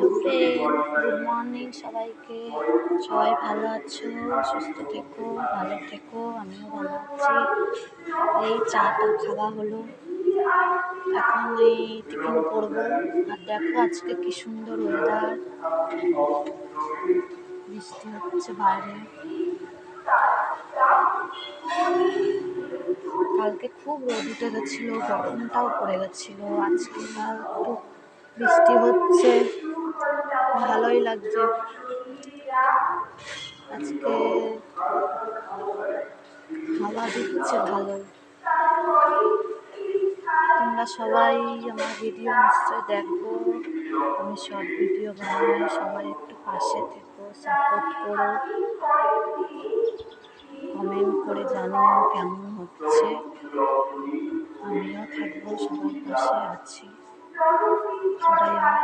Hello friend, good morning সবাইকে। সবাই ভালো আছো, সুস্থ থেকো, ভালো থেকো। আমিও ভালো আছি। এই চাটা খাওয়া হলো, এখন এই টিফিন করবো। আর দেখো আজকে কি সুন্দর ওয়েদার, বৃষ্টি হচ্ছে বাইরে। কালকে খুব রোদ উঠে গেছিলো, গরমটাও পড়ে গেছিলো। আজকে তাও একটু বৃষ্টি হচ্ছে, ভালোই লাগছে। আজকে হাওয়া দিচ্ছে ভালো। তোমরা সবাই আমার ভিডিও নিশ্চয়ই দেখো, আমি শর্ট ভিডিও বানাই। সবাই একটু পাশে থেকো, সাপোর্ট করো, কমেন্ট করে জানিও কেমন হচ্ছে। আমিও থাকবো, সবার পাশে আছি। সবাই আমার